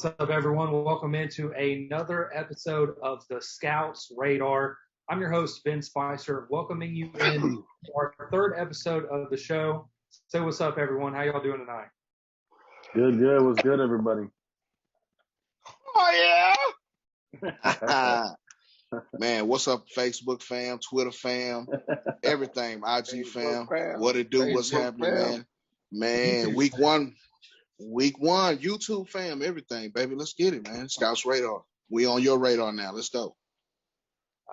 What's up, everyone? Welcome into another episode of the Scouts Radar. I'm your host, Ben Spicer, welcoming you in to our third episode of the show. So what's up, everyone? How y'all doing tonight? Good. What's good, everybody? Oh, yeah. Man, what's up, Facebook fam, Twitter fam, everything, IG fam, what it do, what's happening, man? Man, week one, YouTube fam, everything, baby. Let's get it, man. Scouts Radar. We on your radar now. Let's go.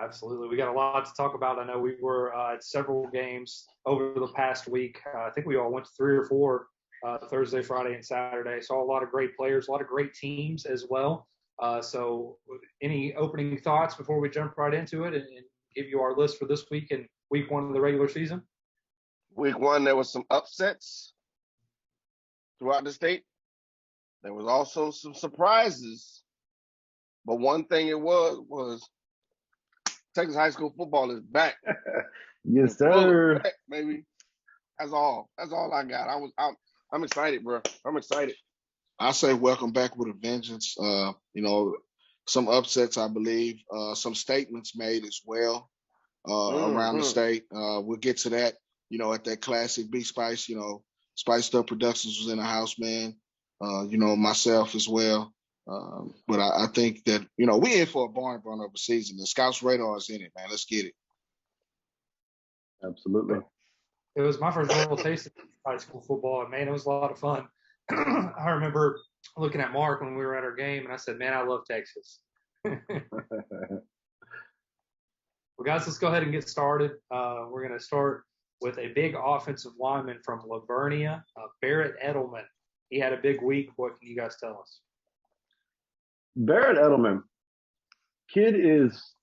Absolutely. We got a lot to talk about. I know we were at several games over the past week. I think we all went to 3 or 4 Thursday, Friday, and Saturday. Saw a lot of great players, a lot of great teams as well. So any opening thoughts before we jump right into it and give you our list for this week and week 1 of the regular season? Week 1, there was some upsets throughout the state. There was also some surprises. But one thing it was Texas high school football is back. Yes, sir. Back, baby. That's all I got. I'm excited, bro. I'm excited. I say welcome back with a vengeance. Some upsets, I believe. Some statements made as well around the state. We'll get to that, at that classic B Spice, Spiced Up Productions was in the house, man. Myself as well. But I think that, we in for a barn burner of a season. The Scouts Radar is in it, man. Let's get it. Absolutely. It was my first real taste of high school football, and, man, it was a lot of fun. I remember looking at Mark when we were at our game, and I said, man, I love Texas. Well, guys, let's go ahead and get started. We're going to start with a big offensive lineman from Lavernia, Barrett Eddlemon. He had a big week. What can you guys tell us? Barrett Eddlemon. Kid is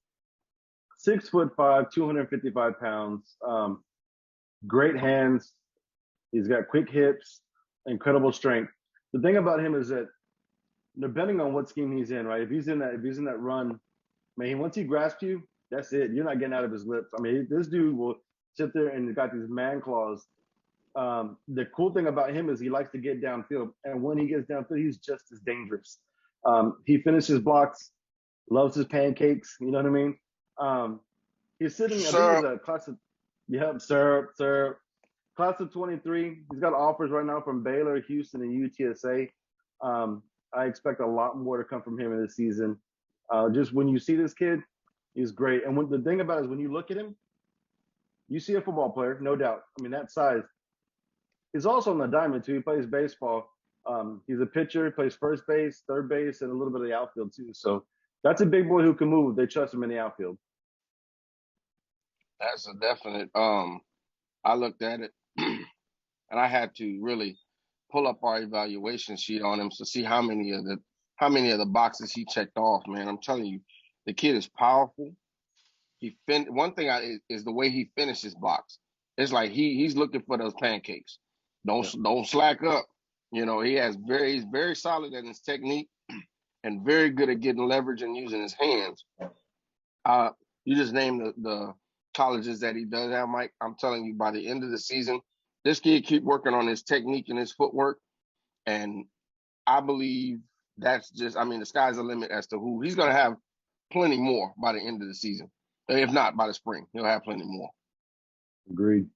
6'5", 255 pounds. Great hands. He's got quick hips, incredible strength. The thing about him is that depending on what scheme he's in, right? If he's in that run, man, once he grasps you, that's it. You're not getting out of his lips. I mean, this dude will sit there and got these man claws. The cool thing about him is he likes to get downfield, and when he gets downfield, he's just as dangerous. He finishes blocks, loves his pancakes. You know what I mean? He's sitting. I think he's a class of, syrup. Class of 23. He's got offers right now from Baylor, Houston, and UTSA. I expect a lot more to come from him in this season. Just when you see this kid, he's great. And the thing about it is when you look at him, you see a football player, no doubt. I mean, that size. He's also on the diamond, too. He plays baseball. He's a pitcher, plays first base, third base, and a little bit of the outfield, too. So that's a big boy who can move. They trust him in the outfield. That's a definite. I looked at it, and I had to really pull up our evaluation sheet on him to see how many of the boxes he checked off. Man, I'm telling you, the kid is powerful. One thing is the way he finishes blocks. It's like he's looking for those pancakes. Don't slack up. He's very solid at his technique and very good at getting leverage and using his hands. You just named the colleges that he does have, Mike. I'm telling you, by the end of the season, this kid keep working on his technique and his footwork, and I believe that's just, the sky's the limit as to who. He's going to have plenty more by the end of the season. If not, by the spring, he'll have plenty more. Agreed.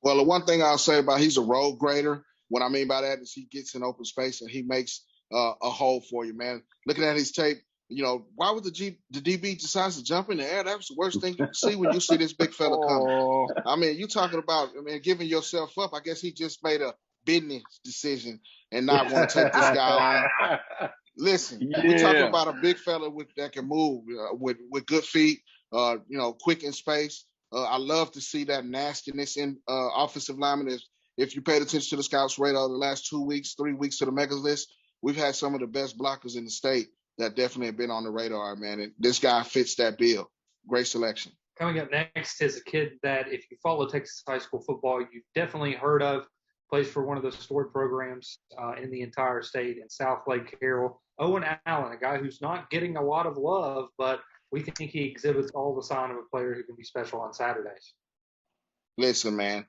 Well, the one thing I'll say about he's a road grader. What I mean by that is he gets in open space and he makes a hole for you, man. Looking at his tape, why would the DB decide to jump in the air? That was the worst thing you can see when you see this big fella coming. You talking about, giving yourself up. I guess he just made a business decision and not want to take this guy on. Listen, we're talking about a big fella that can move with good feet, quick in space. I love to see that nastiness in offensive linemen. If you paid attention to the Scouts Radar the last 3 weeks to the mega list, we've had some of the best blockers in the state that definitely have been on the radar, man. And this guy fits that bill. Great selection. Coming up next is a kid that if you follow Texas high school football, you've definitely heard of. Plays for one of the stored programs in the entire state in Southlake, Carroll. Owen Allen, a guy who's not getting a lot of love, but we think he exhibits all the sign of a player who can be special on Saturdays. Listen, man.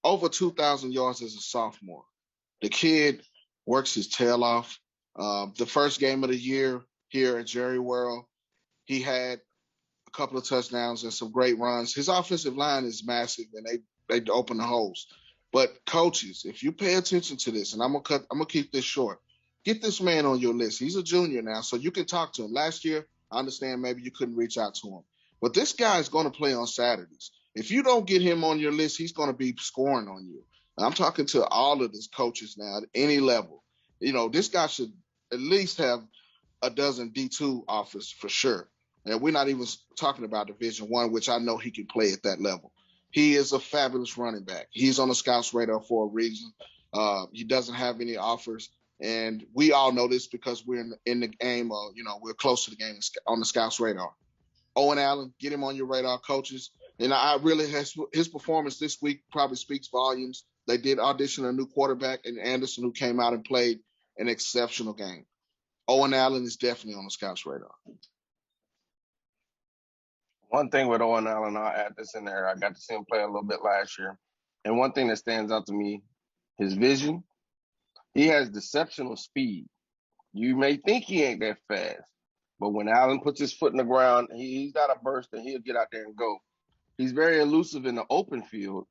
Over 2,000 yards as a sophomore. The kid works his tail off. The first game of the year here at Jerry World, he had a couple of touchdowns and some great runs. His offensive line is massive, and they open the holes. But coaches, if you pay attention to this, and I'm gonna keep this short, get this man on your list. He's a junior now, so you can talk to him. Last year, I understand maybe you couldn't reach out to him, but this guy is going to play on Saturdays. If you don't get him on your list, he's going to be scoring on you. And I'm talking to all of these coaches now at any level. You know, this guy should at least have a dozen D2 offers for sure. And we're not even talking about Division I, which I know he can play at that level. He is a fabulous running back. He's on the scouts radar for a reason. He doesn't have any offers. And we all know this because we're in the game. We're close to the game on the scouts radar. Owen Allen, get him on your radar, coaches. And his performance this week probably speaks volumes. They did audition a new quarterback in Anderson who came out and played an exceptional game. Owen Allen is definitely on the scouts radar. One thing with Owen Allen, I'll add this in there. I got to see him play a little bit last year. And one thing that stands out to me, his vision. He has deceptional speed. You may think he ain't that fast, but when Allen puts his foot in the ground, he's got a burst and he'll get out there and go. He's very elusive in the open field.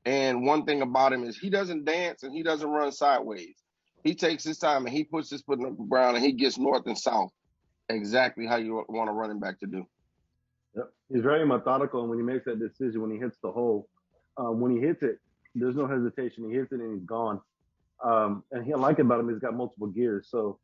And one thing about him is he doesn't dance and he doesn't run sideways. He takes his time and he puts his foot in the ground and he gets north and south exactly how you want a running back to do. Yep. He's very methodical, and when he makes that decision, when he hits the hole, when he hits it, there's no hesitation. He hits it and he's gone. And I like about him, he's got multiple gears. So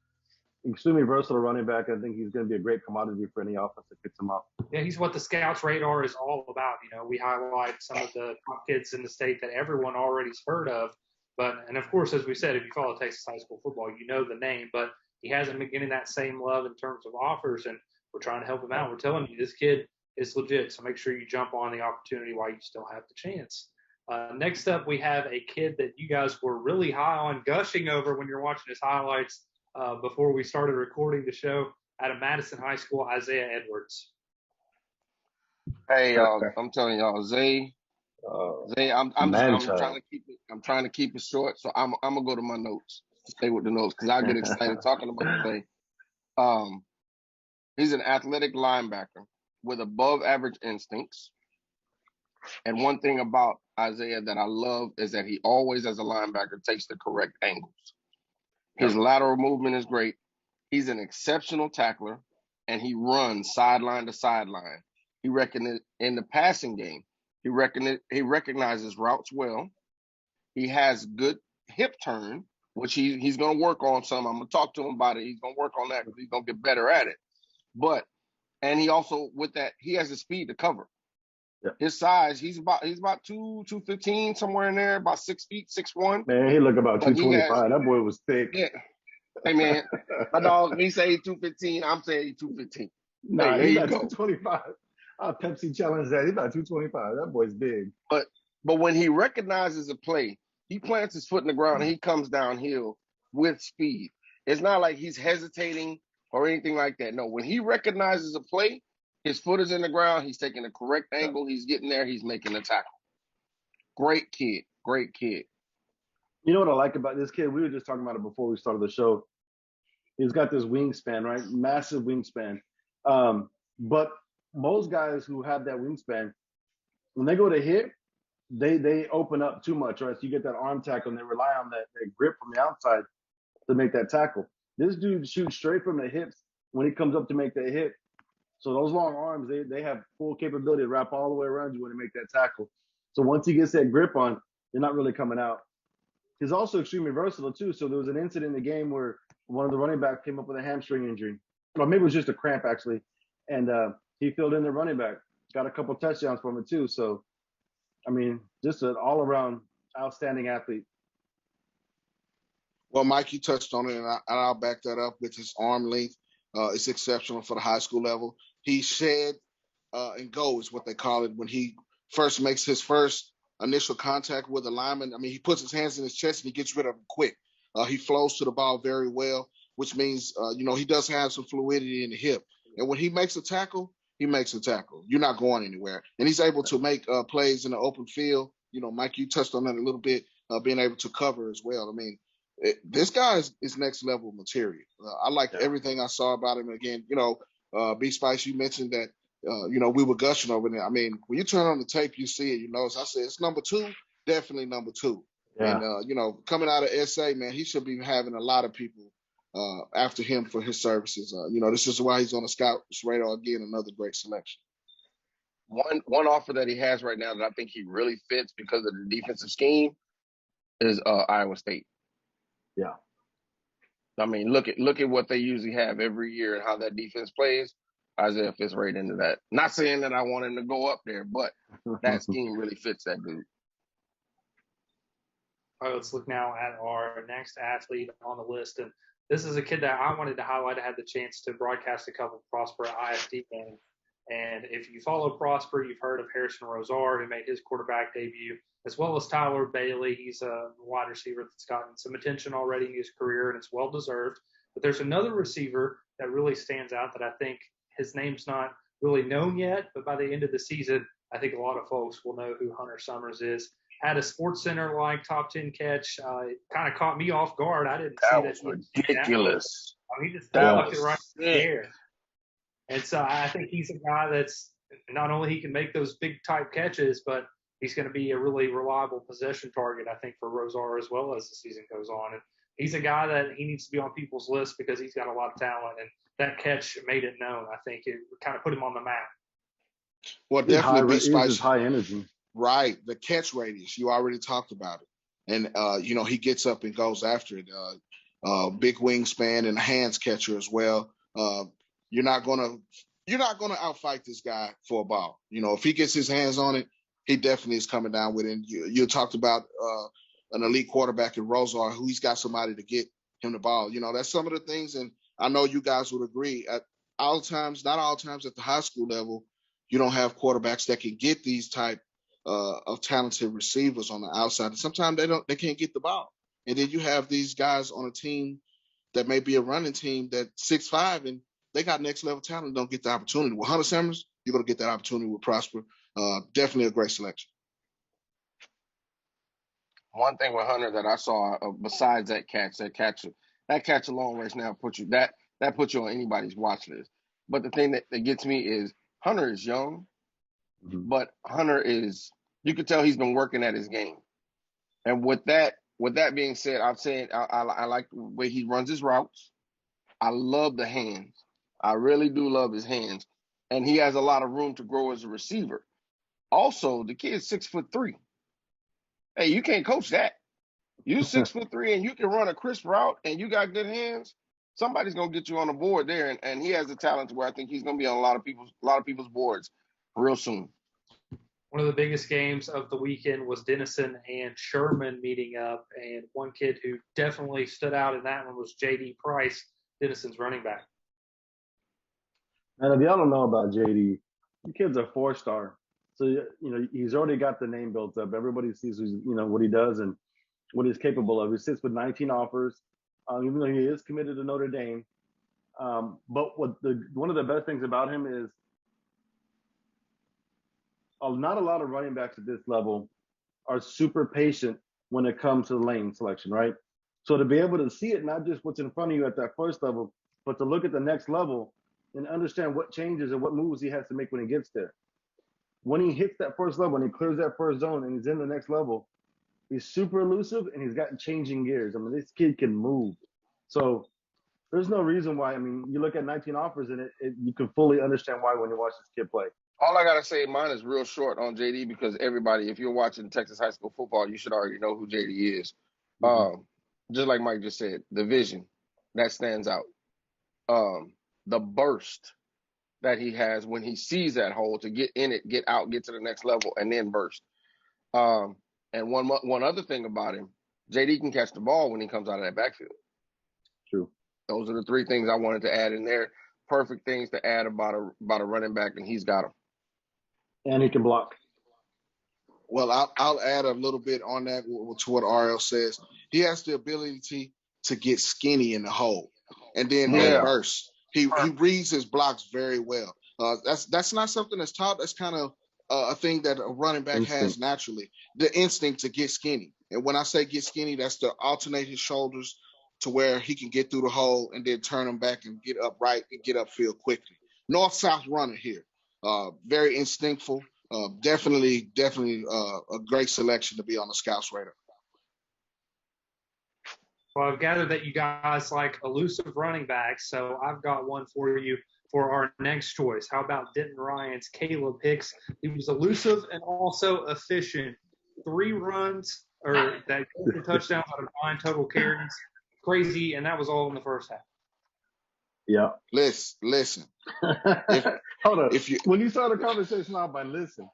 extremely versatile running back. I think he's going to be a great commodity for any offense that picks him up. Yeah, he's what the scouts radar is all about. You know, we highlight some of the top kids in the state that everyone already's heard of. And of course, as we said, if you follow Texas high school football, you know the name, but he hasn't been getting that same love in terms of offers, and we're trying to help him out. We're telling you, this kid is legit, so make sure you jump on the opportunity while you still have the chance. Next up, we have a kid that you guys were really high on, gushing over when you're watching his highlights before we started recording the show, out of Madison High School, Isaiah Edwards. Hey, I'm telling y'all, Zay, I'm trying to keep it short, so I'm gonna go to my notes to stay with the notes because I get excited talking about Zay. He's an athletic linebacker with above average instincts. And one thing about Isaiah that I love is that he always, as a linebacker, takes the correct angles. His lateral movement is great. He's an exceptional tackler, and he runs sideline to sideline. He in the passing game. He recognizes routes well. He has good hip turn, which he's going to work on some. I'm going to talk to him about it. He's going to work on that because he's going to get better at it. And he also, with that, he has the speed to cover. Yeah. His size, he's about 215, somewhere in there, about 6 feet, 6'1". Man, he look about 225. That boy was thick. Yeah. Hey man, my dog, he say 215. I'm saying 215. Nah, he's got 225. I'll Pepsi challenge that. He's about 225. That boy's big. But when he recognizes a play, he plants his foot in the ground and he comes downhill with speed. It's not like he's hesitating or anything like that. No, when he recognizes a play, his foot is in the ground. He's taking the correct angle. He's getting there. He's making the tackle. Great kid. Great kid. You know what I like about this kid? We were just talking about it before we started the show. He's got this wingspan, right? Massive wingspan. But most guys who have that wingspan, when they go to hit, they open up too much, right? So you get that arm tackle, and they rely on that grip from the outside to make that tackle. This dude shoots straight from the hips when he comes up to make that hit. So those long arms, they have full capability to wrap all the way around you when they make that tackle. So once he gets that grip on, you're not really coming out. He's also extremely versatile too. So there was an incident in the game where one of the running backs came up with a hamstring injury. Or maybe it was just a cramp actually. And he filled in the running back. Got a couple touchdowns from it too. So, I mean, just an all-around outstanding athlete. Well, Mike, you touched on it, and I'll back that up with his arm length. It's exceptional for the high school level. He shed and go is what they call it when he first makes his first initial contact with a lineman. I mean, he puts his hands in his chest and he gets rid of them quick. He flows to the ball very well, which means, he does have some fluidity in the hip. And when he makes a tackle, he makes a tackle. You're not going anywhere. And he's able to make plays in the open field. Mike, you touched on that a little bit, being able to cover as well. I mean, this guy is next level material. I like everything I saw about him. Again, B Spice, you mentioned that, we were gushing over there. I mean, when you turn on the tape, you see it. As I said, it's number 2, definitely number 2. Yeah. And, coming out of SA, man, he should be having a lot of people after him for his services. This is why he's on the scout's radar again, another great selection. One offer that he has right now that I think he really fits because of the defensive scheme is Iowa State. Yeah. I mean, look at what they usually have every year and how that defense plays. Isaiah fits right into that. Not saying that I want him to go up there, but that scheme really fits that dude. All right, let's look now at our next athlete on the list. And this is a kid that I wanted to highlight. I had the chance to broadcast a couple of Prosper IFD games. And if you follow Prosper, you've heard of Harrison Rosar, who made his quarterback debut, as well as Tyler Bailey. He's a wide receiver that's gotten some attention already in his career, and it's well-deserved. But there's another receiver that really stands out that I think his name's not really known yet, but by the end of the season, I think a lot of folks will know who Hunter Summers is. Had a SportsCenter-like top 10 catch. It kind of caught me off guard. I didn't see that. That was ridiculous. He just left it right in the air. And so I think he's a guy that's not only he can make those big type catches, but he's going to be a really reliable possession target, I think, for Rosar as well as the season goes on. And he's a guy that he needs to be on people's list because he's got a lot of talent. And that catch made it known. I think it kind of put him on the map. Well, definitely be Spice. High energy. Right. The catch radius, you already talked about it. And, he gets up and goes after it. Big wingspan and a hands catcher as well. You're not gonna outfight this guy for a ball. If he gets his hands on it, he definitely is coming down with it. You talked about an elite quarterback in Rosar, who he's got somebody to get him the ball. That's some of the things, and I know you guys would agree. At all times, not all times at the high school level, you don't have quarterbacks that can get these type of talented receivers on the outside. And sometimes they can't get the ball. And then you have these guys on a team that may be a running team that's 6'5", and they got next level talent, don't get the opportunity. With Hunter Summers, you're going to get that opportunity with Prosper. Definitely a great selection. One thing with Hunter that I saw, besides that catch alone right now puts you on anybody's watch list. But the thing that gets me is Hunter is young, but Hunter is, you can tell he's been working at his game. And with that being said, I'm saying I like the way he runs his routes. I love the hands. I really do love his hands. And he has a lot of room to grow as a receiver. Also, the kid's 6'3". Hey, you can't coach that. You 6'3" and you can run a crisp route and you got good hands. Somebody's gonna get you on the board there, and he has the talent to where I think he's gonna be on a lot of people's boards real soon. One of the biggest games of the weekend was Denison and Sherman meeting up, and one kid who definitely stood out in that one was J.D. Price, Denison's running back. And if y'all don't know about JD, the kid's a 4-star. So, he's already got the name built up. Everybody sees what he does and what he's capable of. He sits with 19 offers, even though he is committed to Notre Dame. But one of the best things about him is not a lot of running backs at this level are super patient when it comes to lane selection, right? So to be able to see it, not just what's in front of you at that first level, but to look at the next level and understand what changes and what moves he has to make when he gets there. When he hits that first level and he clears that first zone and he's in the next level, he's super elusive and he's got changing gears. I mean, this kid can move. So there's no reason why. I mean, you look at 19 offers and you can fully understand why when you watch this kid play. All I got to say, mine is real short on JD because everybody, if you're watching Texas high school football, you should already know who JD is. Just like Mike just said, the vision, that stands out. The burst that he has when he sees that hole to get in it, get out, get to the next level, and then burst. And one other thing about him, JD can catch the ball when he comes out of that backfield. True. Those are the three things I wanted to add in there. Perfect things to add about a running back, and he's got them. And he can block. Well, I'll add a little bit on that to what RL says. He has the ability to get skinny in the hole and then burst. He reads his blocks very well. That's not something that's taught. That's kind of a thing that a running back has naturally, the instinct to get skinny. And when I say get skinny, that's to alternate his shoulders to where he can get through the hole and then turn them back and get upright and get upfield quickly. North-south runner here. Very instinctful. Definitely a great selection to be on the scouts radar. Well, I've gathered that you guys like elusive running backs, so I've got one for you for our next choice. How about Denton Ryan's Kalib Hicks? He was elusive and also efficient. 3 runs or that touchdown out of 9 total carries. Crazy, and that was all in the first half. Yeah. Listen. Hold on. When you start a conversation out by listen,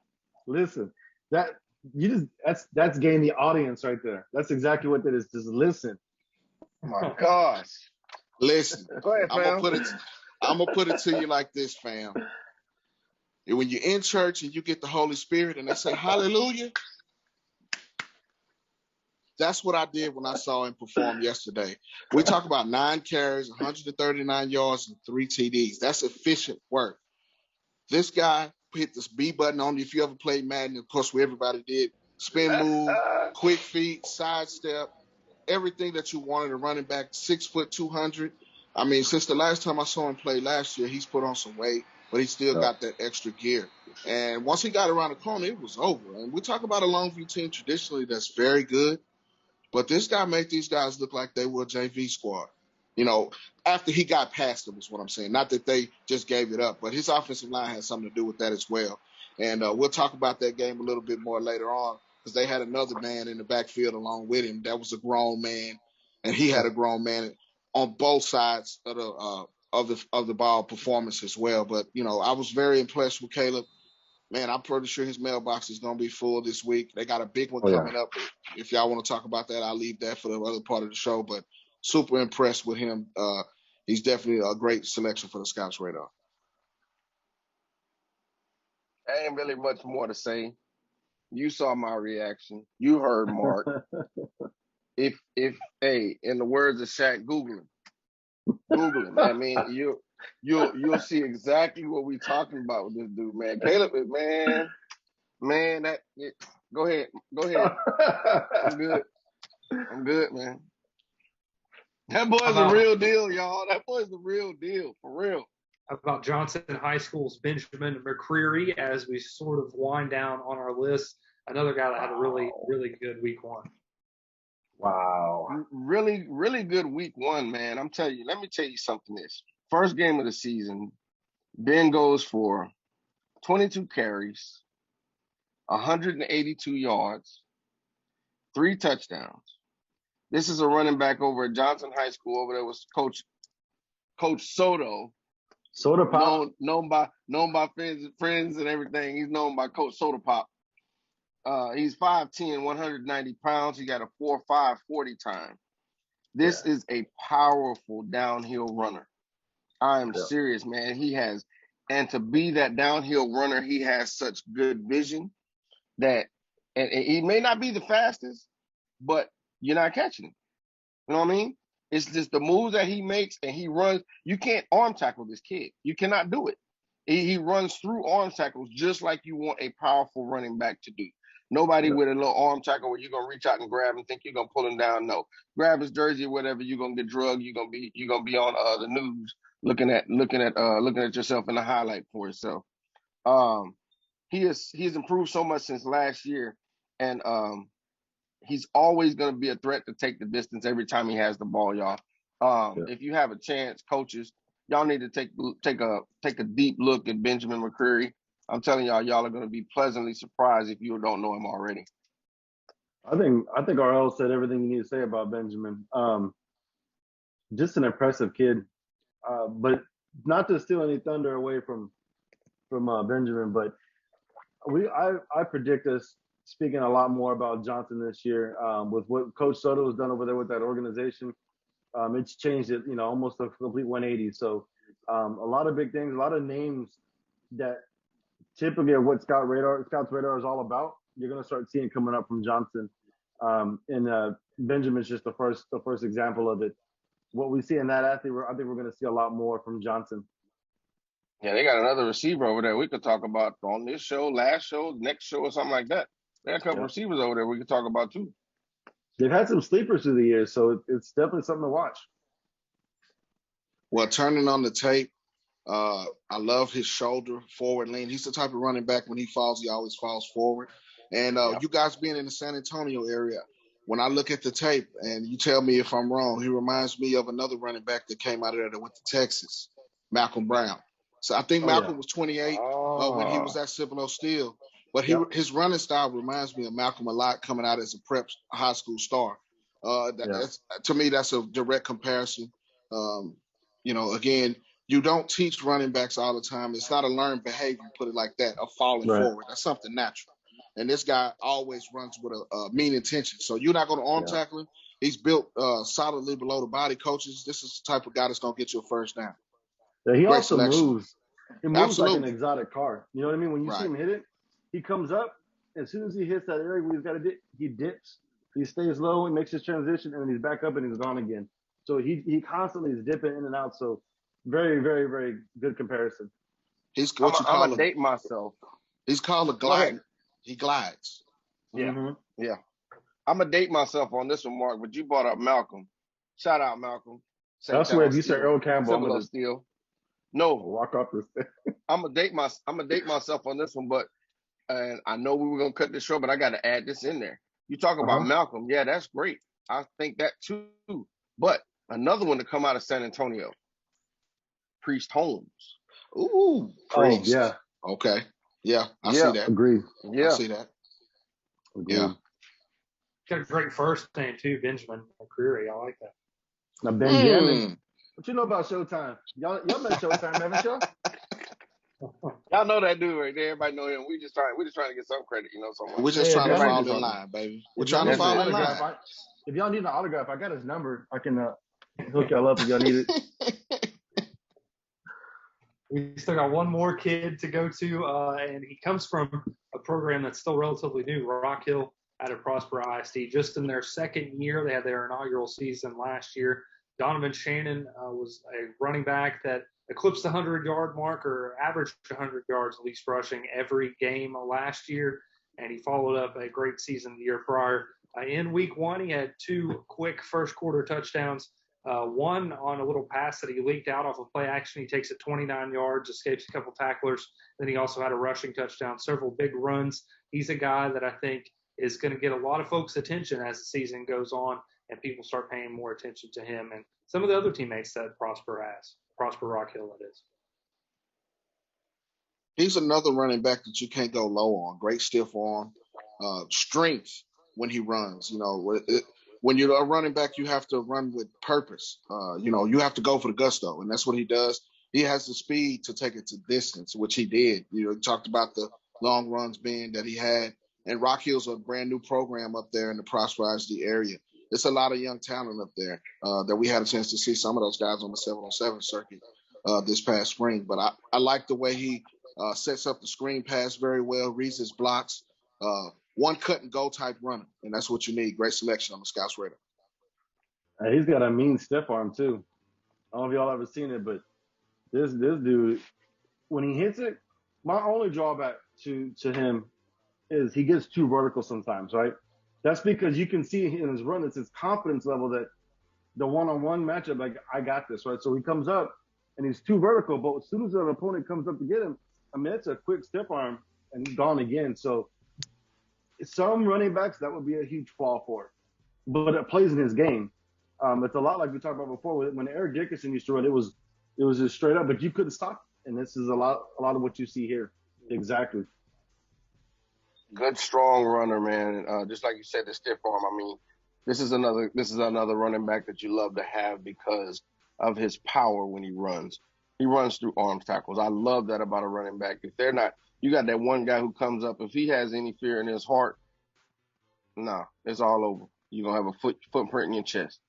that's gaining the audience right there. That's exactly what that is. Just listen. Oh my gosh. Listen. Go ahead, I'm gonna put it to you like this, fam. When you're in church and you get the Holy Spirit and they say hallelujah, that's what I did when I saw him perform yesterday. We talk about 9 carries, 139 yards, and 3 TDs. That's efficient work. This guy hit this B button on you. If you ever played Madden, of course, everybody did. Spin move, quick feet, sidestep, everything that you wanted a running back, 6 foot 200. I mean, since the last time I saw him play last year, he's put on some weight, but he still got that extra gear. And once he got around the corner, it was over. And we talk about a Longview team traditionally that's very good. But this guy made these guys look like they were a JV squad. You know, after he got past them is what I'm saying. Not that they just gave it up, but his offensive line had something to do with that as well. And we'll talk about that game a little bit more later on because they had another man in the backfield along with him. That was a grown man, and he had a grown man on both sides of the ball performance as well. But, you know, I was very impressed with Kalib. Man, I'm pretty sure his mailbox is going to be full this week. They got a big one coming up. If y'all want to talk about that, I'll leave that for the other part of the show. But super impressed with him. He's definitely a great selection for the Scouts radar. Ain't really much more to say. You saw my reaction. You heard Mark. if in the words of Shaq, Google him. I mean, you'll see exactly what we talking about with this dude, man. Kalib, man, go ahead. I'm good, man. That boy's the real deal, y'all. That boy's the real deal, for real. How about Johnson High School's Benjamin McCreary as we sort of wind down on our list? Another guy that had a really, really good week 1. Wow. Really, really good week 1, man. Let me tell you something this. First game of the season, Ben goes for 22 carries, 182 yards, 3 touchdowns. This is a running back over at Johnson High School. Over there was Coach Soto. Soda Pop. Known by friends and everything. He's known by Coach Soda Pop. He's 5'10", 190 pounds. He got a 4.5 40 time. This is a powerful downhill runner. I am serious, man. And to be that downhill runner, he has such good vision that, and he may not be the fastest, but you're not catching him. You know what I mean? It's just the moves that he makes and he runs. You can't arm tackle this kid. You cannot do it. He runs through arm tackles just like you want a powerful running back to do. Nobody with a little arm tackle where you're gonna reach out and grab and think you're gonna pull him down. No, grab his jersey or whatever. You're gonna get drugged. You're gonna be on the news looking at yourself in the highlight for yourself. He has improved so much since last year, and he's always gonna be a threat to take the distance every time he has the ball, y'all. If you have a chance, coaches, y'all need to take a deep look at Benjamin McCreary. I'm telling y'all are going to be pleasantly surprised if you don't know him already. I think RL said everything you need to say about Benjamin. Just an impressive kid, but not to steal any thunder away from Benjamin, but I predict us speaking a lot more about Johnson this year with what Coach Soto has done over there with that organization. It's changed it, almost a complete 180. So a lot of big things, a lot of names that typically are what Scouts radar is all about. You're going to start seeing coming up from Johnson. And Benjamin's just the first example of it. What we see in that athlete, I think we're going to see a lot more from Johnson. Yeah, they got another receiver over there we could talk about on this show, last show, next show, or something like that. They got a couple receivers over there we could talk about too. They've had some sleepers through the years, so it's definitely something to watch. Well, turning on the tape, I love his shoulder forward lean. He's the type of running back when he falls, he always falls forward. And you guys being in the San Antonio area, when I look at the tape and you tell me if I'm wrong, he reminds me of another running back that came out of there that went to Texas, Malcolm Brown. So I think Malcolm was 28 when he was at Cibolo Steel. But his running style reminds me of Malcolm a lot coming out as a prep high school star. To me, that's a direct comparison. Again, you don't teach running backs all the time. It's not a learned behavior, put it like that, of falling forward. That's something natural. And this guy always runs with a mean intention. So you're not going to arm tackle him. He's built solidly below the body. Coaches, this is the type of guy that's going to get you a first down. Yeah, he also moves. He moves like an exotic car. You know what I mean? When you see him hit it, he comes up. As soon as he hits that area where he's got to dip, he dips. He stays low and makes his transition, and then he's back up and he's gone again. So he constantly is dipping in and out. So very, very, very good comparison. I'm gonna date myself. He's called a glide. He glides. Yeah. Mm-hmm. Yeah. I'm gonna date myself on this one, Mark, but you brought up Malcolm. Shout out Malcolm. That's where if you said Earl Campbell, I'm gonna steal. No. Walk off this. I'm gonna date myself on this one, but and I know we were gonna cut this short, but I gotta add this in there. You talk about Malcolm, yeah, that's great. I think that too. But another one to come out of San Antonio, Priest Holmes. Ooh, Priest. Yeah. Okay. Yeah, I see that. Agreed. Yeah. I see that. Agreed. Yeah. Got a great first name too, Benjamin McCreary. I like that. Now Benjamin. What you know about Showtime? Y'all met Showtime, haven't y'all? Y'all know that dude right there. Everybody know him. We just trying to get some credit, We're just trying to fall in line, baby. We're trying to fall in line. If y'all need an autograph, I got his number. I can hook y'all up if y'all need it. We still got one more kid to go to, and he comes from a program that's still relatively new, Rock Hill out of Prosper ISD. Just in their second year, they had their inaugural season last year. Donovan Shannon was a running back that eclipsed the 100-yard mark or averaged 100 yards at least rushing every game last year, and he followed up a great season the year prior. In week one, he had two quick first-quarter touchdowns, one on a little pass that he leaked out off of play action. He takes it 29 yards, escapes a couple tacklers. Then he also had a rushing touchdown, several big runs. He's a guy that I think is going to get a lot of folks' attention as the season goes on and people start paying more attention to him and some of the other teammates that Prosper Rock Hill, it is. He's another running back that you can't go low on. Great stiff arm, strength when he runs. When you're a running back, you have to run with purpose. You have to go for the gusto, and that's what he does. He has the speed to take it to distance, which he did. He talked about the long runs being that he had. And Rock Hill's a brand new program up there in the Prosper ISD area. It's a lot of young talent up there that we had a chance to see some of those guys on the 7-on-7 circuit this past spring. But I like the way he sets up the screen pass very well, reads his blocks. One cut and go type runner, and that's what you need. Great selection on the Scouts radar. He's got a mean stiff arm too. I don't know if y'all ever seen it, but this dude, when he hits it, my only drawback to him is he gets too vertical sometimes, right? That's because you can see in his run, it's his confidence level that the one-on-one matchup, like, I got this, right? So he comes up and he's too vertical, but as soon as an opponent comes up to get him, I mean, it's a quick stiff arm and he's gone again. So some running backs, that would be a huge flaw for, but it plays in his game. It's a lot like we talked about before. When Eric Dickerson used to run, it was just straight up, but you couldn't stop it. And this is a lot of what you see here. Exactly. Good, strong runner, man. Just like you said, the stiff arm. I mean, this is another running back that you love to have because of his power when he runs. He runs through arm tackles. I love that about a running back. If they're not, you got that one guy who comes up. If he has any fear in his heart, nah, it's all over. You're gonna have a footprint in your chest.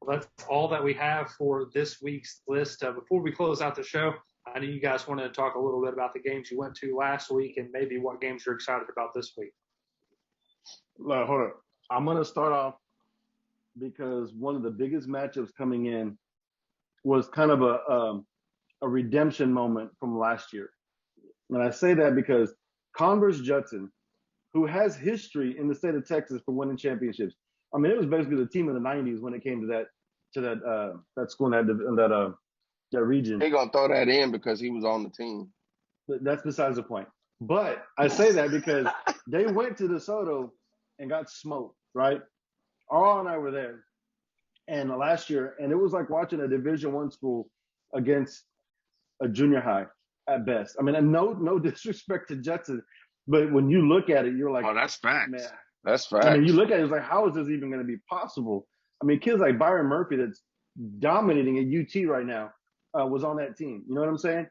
Well, that's all that we have for this week's list. Before we close out the show, I know you guys wanted to talk a little bit about the games you went to last week and maybe what games you're excited about this week. Look, hold on. I'm going to start off because one of the biggest matchups coming in was kind of a redemption moment from last year. And I say that because Converse Judson, who has history in the state of Texas for winning championships. I mean, it was basically the team of the '90s when it came to that school in that region. He gonna throw that in because he was on the team. But that's besides the point. But I say that because they went to DeSoto and got smoked, right? Arl and I were there, and last year, and it was like watching a Division I school against a junior high at best. I mean, and no disrespect to Judson, but when you look at it, you're like, oh, that's facts. Man. That's facts. I mean, you look at it, it's like, how is this even going to be possible? I mean, kids like Byron Murphy that's dominating at UT right now was on that team. You know what I'm saying?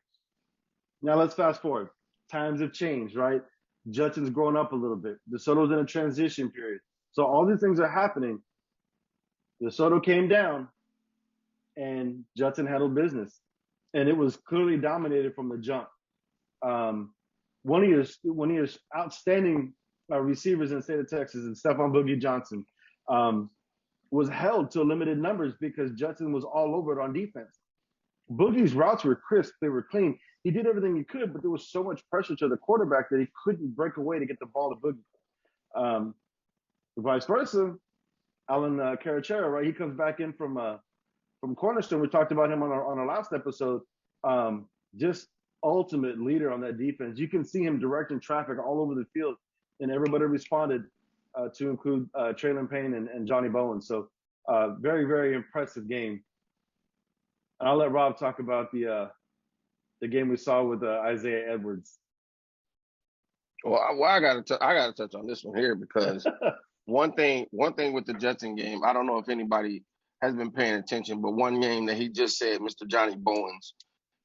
Now let's fast forward. Times have changed, right? Judson's grown up a little bit. DeSoto's in a transition period. So all these things are happening. DeSoto came down, and Judson handled business. And it was clearly dominated from the jump. One of your outstanding receivers in the state of Texas, and Stephon Boogie Johnson, was held to limited numbers because Judson was all over it on defense. Boogie's routes were crisp. They were clean. He did everything he could, but there was so much pressure to the quarterback that he couldn't break away to get the ball to Boogie. Vice versa, Alan Carachera, right? He comes back in from Cornerstone. We talked about him on our last episode. Just ultimate leader on that defense. You can see him directing traffic all over the field, and everybody responded to include Traylon Payne and Johnny Bowen. So very, very impressive game. And I'll let Rob talk about the game we saw with Isaiah Edwards. Well, I gotta touch on this one here because one thing with the Judson game, I don't know if anybody has been paying attention, but one game that he just said, Mr. Johnny Bowens,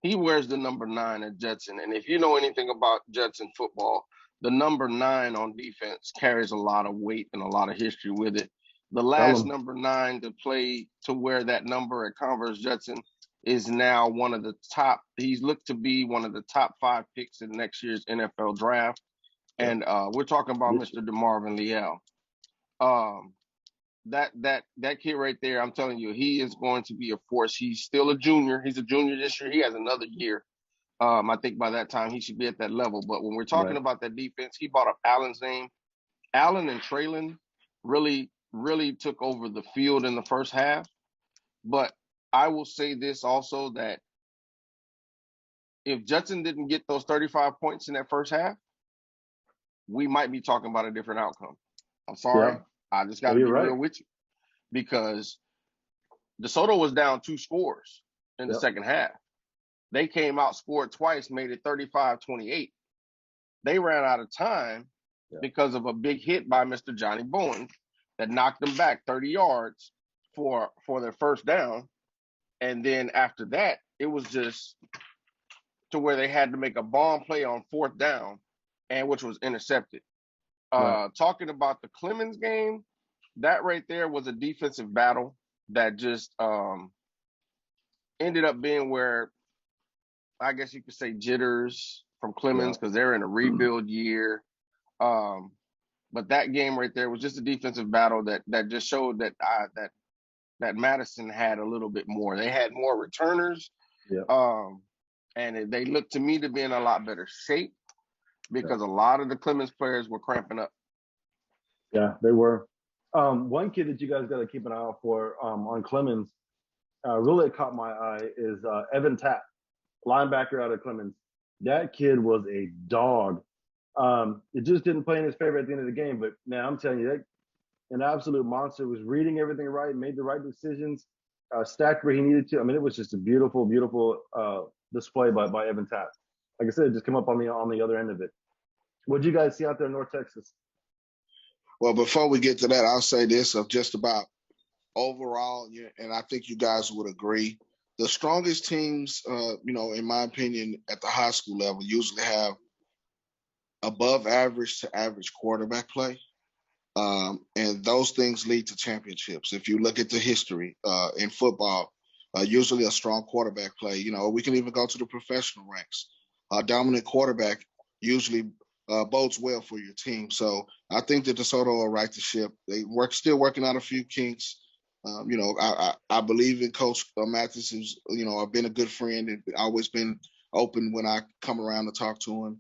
he wears the number 9 at Judson. And if you know anything about Judson football, the number 9 on defense carries a lot of weight and a lot of history with it. The last number 9 to play to wear that number at Converse Judson is now one of the top. He's looked to be one of the top 5 picks in next year's NFL draft. And we're talking about Mr. Marvin Leo. That kid right there, I'm telling you, he is going to be a force. He's still a junior. He's a junior this year. He has another year. I think by that time he should be at that level. But when we're talking about that defense, he brought up Allen's name. Allen and Traylon really took over the field in the first half. But I will say this also, that if Judson didn't get those 35 points in that first half, we might be talking about a different outcome. I'm sorry. Yeah. I just got to be real with you, because DeSoto was down 2 scores in the second half. They came out, scored twice, made it 35-28. They ran out of time because of a big hit by Mr. Johnny Bowen that knocked them back 30 yards for their first down. And then after that, it was just to where they had to make a bomb play on 4th down, and which was intercepted. Talking about the Clemens game, that right there was a defensive battle that just ended up being where, I guess you could say, jitters from Clemens, because they're in a rebuild year. But that game right there was just a defensive battle that just showed that that Madison had a little bit more. They had more returners, and they looked to me to be in a lot better shape, because a lot of the Clemens players were cramping up. Yeah, they were. One kid that you guys got to keep an eye out for on Clemens, really caught my eye, is Evan Tapp, linebacker out of Clemens. That kid was a dog. It just didn't play in his favor at the end of the game, but man, I'm telling you, that an absolute monster. Was reading everything right, made the right decisions, stacked where he needed to. I mean, it was just a beautiful, beautiful display by Evan Tapp. Like I said, it just came up on the other end of it. What did you guys see out there in North Texas? Well, before we get to that, I'll say this of just about overall, and I think you guys would agree, the strongest teams, in my opinion, at the high school level usually have above average to average quarterback play. And those things lead to championships. If you look at the history in football, usually a strong quarterback play, we can even go to the professional ranks. A dominant quarterback usually bodes well for your team. So I think that DeSoto will right the ship. Still working out a few kinks. I believe in Coach Mathis, who's, I've been a good friend and always been open when I come around to talk to him.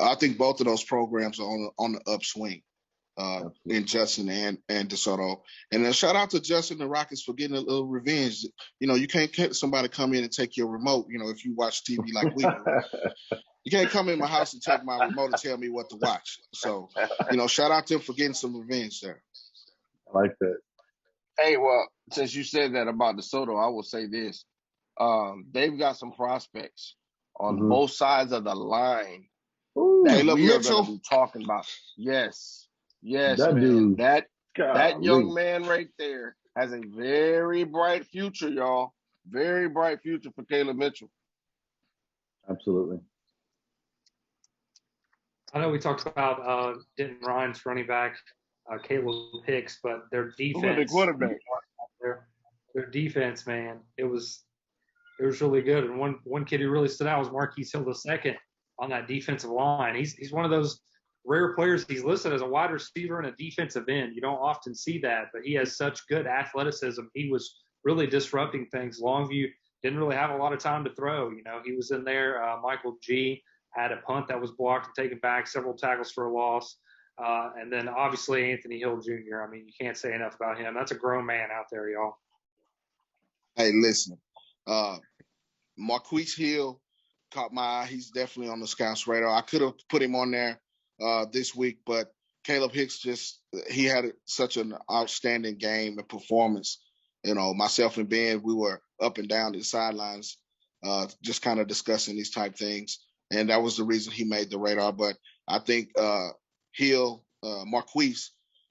I think both of those programs are on the upswing in Justin and DeSoto. And then shout out to Justin and the Rockets for getting a little revenge. You can't get somebody come in and take your remote, if you watch TV like we do. You can't come in my house and take my remote and tell me what to watch. So, shout out to them for getting some revenge there. I like that. Hey, well, since you said that about DeSoto, I will say this. They've got some prospects on both sides of the line that we are going to be talking about. Yes, that man. Dude, that young man right there has a very bright future, y'all. Very bright future for Kalib Mitchell. Absolutely. I know we talked about Denton Ryan's running back, Kalib Hicks, but their defense, quarterback. Their defense, man, it was really good. And one kid who really stood out was Marquis Hill II on that defensive line. He's one of those rare players. He's listed as a wide receiver and a defensive end. You don't often see that, but he has such good athleticism. He was really disrupting things. Longview didn't really have a lot of time to throw. He was in there. Michael G had a punt that was blocked and taken back, several tackles for a loss. And then obviously Anthony Hill Jr. I mean, you can't say enough about him. That's a grown man out there, y'all. Hey, listen, Marquis Hill caught my eye. He's definitely on the scouts radar. I could have put him on there this week, but Kalib Hicks he had such an outstanding game and performance. Myself and Ben, we were up and down the sidelines, just kind of discussing these type things. And that was the reason he made the radar. But I think Marquis,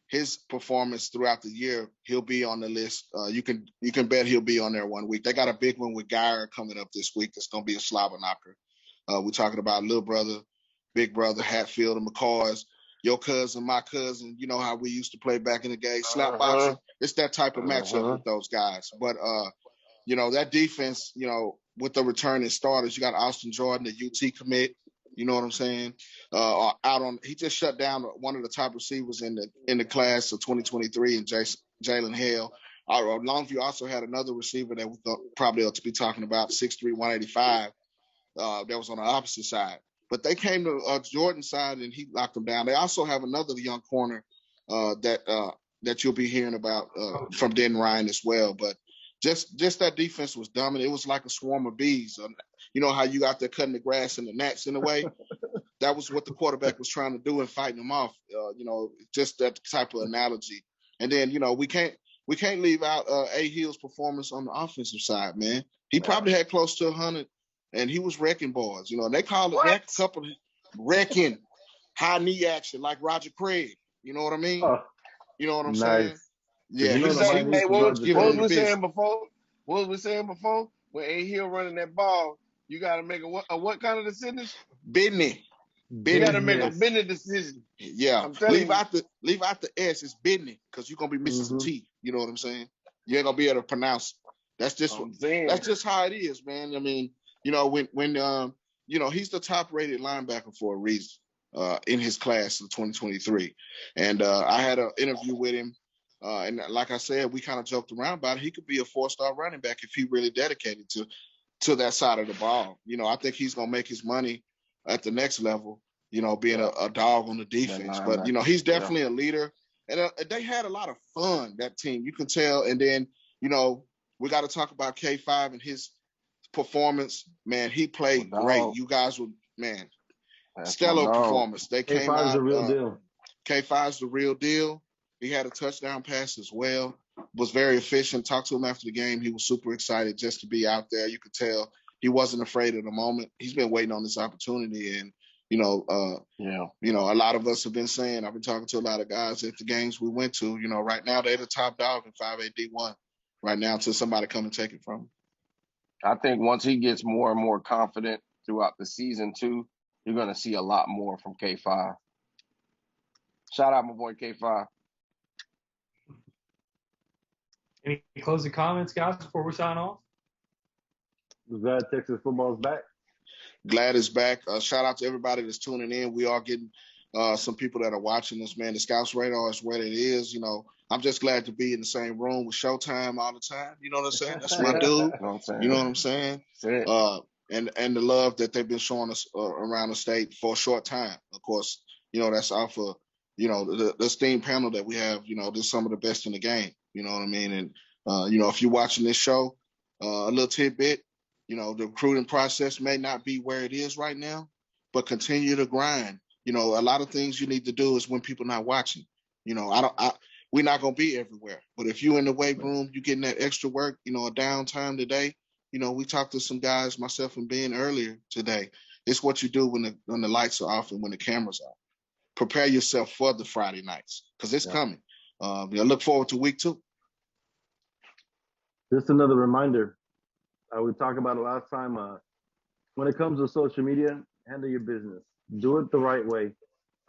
his performance throughout the year, he'll be on the list. You can bet he'll be on there one week. They got a big one with Geyer coming up this week. That's going to be a slobber knocker. We're talking about little brother, big brother, Hatfield and McCaws, your cousin, my cousin. You know how we used to play back in the day, slap boxing. It's that type of matchup with those guys. But, that defense, with the returning starters, you got Austin Jordan, the UT commit. You know what I'm saying? He just shut down one of the top receivers in the class of 2023, and Jalen Hale. Longview also had another receiver that we probably ought to be talking about, 6'3", 185. That was on the opposite side. But they came to Jordan's side and he locked them down. They also have another young corner that you'll be hearing about from Denton Ryan as well. But just that defense was dominant. It was like a swarm of bees. You know how you out there cutting the grass and the gnats in a way? That was what the quarterback was trying to do and fighting them off. Just that type of analogy. And then, we can't leave out A. Hill's performance on the offensive side, man. He probably had close to 100, and he was wrecking balls. And they call it a couple of wrecking, high knee action like Roger Craig. You know what I mean? You know what I'm saying? Yeah. What was we saying before? What was we saying before? When A. Hill running that ball, you got to make a what kind of decision? Business. You got to make a business decision. Yeah. Leave out the S. It's business because you're gonna be missing some T. You know what I'm saying? You ain't gonna be able to pronounce it. That's just how it is, man. I mean, when he's the top rated linebacker for a reason in his class of 2023, and I had an interview with him. And like I said, we kind of joked around about it. He could be a 4-star running back if he really dedicated to that side of the ball. I think he's going to make his money at the next level, being a dog on the defense. But, he's definitely a leader. And they had a lot of fun, that team. You can tell. And then, we got to talk about K5 and his performance. Man, he played great. You guys were, man, stellar performance. They came out. K5's the real deal. K5's the real deal. He had a touchdown pass as well. Was very efficient. Talked to him after the game. He was super excited just to be out there. You could tell he wasn't afraid of the moment. He's been waiting on this opportunity. And, a lot of us have been saying, I've been talking to a lot of guys at the games we went to, right now they're the top dog in 5A D1 right now until somebody come and take it from him. I think once he gets more and more confident throughout the season too, you're going to see a lot more from K5. Shout out my boy K5. Any closing comments, guys, before we sign off? Glad Texas football's back. Glad it's back. Shout out to everybody that's tuning in. We are getting some people that are watching us, man. The Scouts Radar is what it is. I'm just glad to be in the same room with Showtime all the time. You know what I'm saying? That's my dude. You know what I'm saying? You know what I'm saying? That's it. And the love that they've been showing us around the state for a short time. Of course, that's off of, the esteemed panel that we have. They're some of the best in the game. You know what I mean? And, if you're watching this show, a little tidbit, the recruiting process may not be where it is right now, but continue to grind. A lot of things you need to do is when people not watching. We're not gonna be everywhere, but if you in the weight room, you getting that extra work. A downtime today. We talked to some guys, myself and Ben earlier today. It's what you do when the lights are off and when the cameras are. Prepare yourself for the Friday nights because it's coming. Look forward to week 2. Just another reminder. We talked about it last time. When it comes to social media, handle your business. Do it the right way.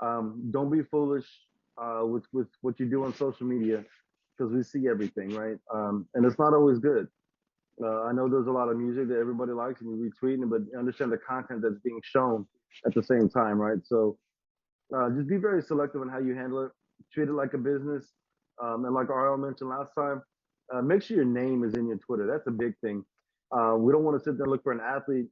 Don't be foolish with what you do on social media because we see everything, right? And it's not always good. I know there's a lot of music that everybody likes and you retweet it, but understand the content that's being shown at the same time, right? So just be very selective on how you handle it. Treat it like a business. And like RL mentioned last time, make sure your name is in your Twitter. That's a big thing. We don't want to sit there and look for an athlete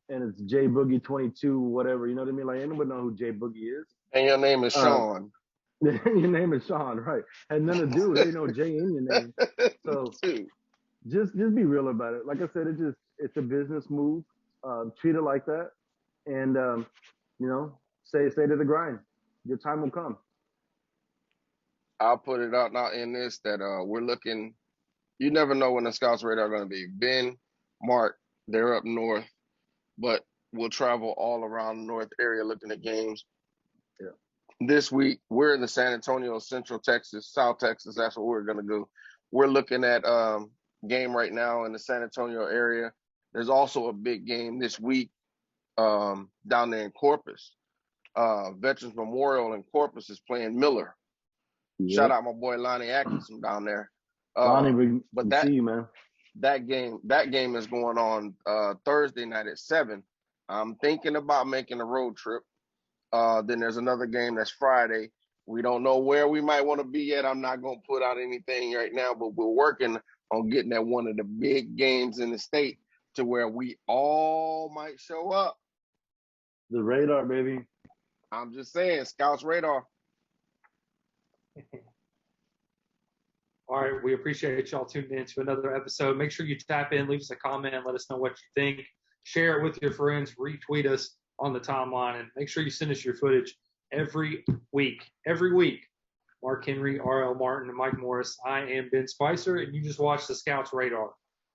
and it's J Boogie 22, whatever. You know what I mean? Like anybody know who J Boogie is. And your name is Sean. Your name is Sean, right? And then a dude, there ain't no J in your name. So just be real about it. Like I said, it's a business move. Treat it like that, and stay to the grind. Your time will come. I'll put it out now in this that we're looking. You never know when the Scouts Radar are going to be. Ben, Mark, they're up north, but we'll travel all around the north area looking at games. Yeah. This week, we're in the San Antonio, Central Texas, South Texas. That's what we're going to go. We're looking at game right now in the San Antonio area. There's also a big game this week down there in Corpus. Veterans Memorial in Corpus is playing Miller. Yep. Shout out my boy Lonnie Atkinson down there. Lonnie, but see you, man. That game is going on Thursday night at 7. I'm thinking about making a road trip. Then there's another game that's Friday. We don't know where we might want to be yet. I'm not going to put out anything right now, but we're working on getting at one of the big games in the state to where we all might show up. The radar, baby. I'm just saying, Scouts Radar. All right, we appreciate y'all tuning in to another episode. Make sure you tap in, leave us a comment, and let us know what you think. Share it with your friends, retweet us on the timeline, and make sure you send us your footage every week. Every week. Marc Henry, R.L. Martin, and Mike Morris. I am Ben Spicer, and you just watched the Scouts Radar.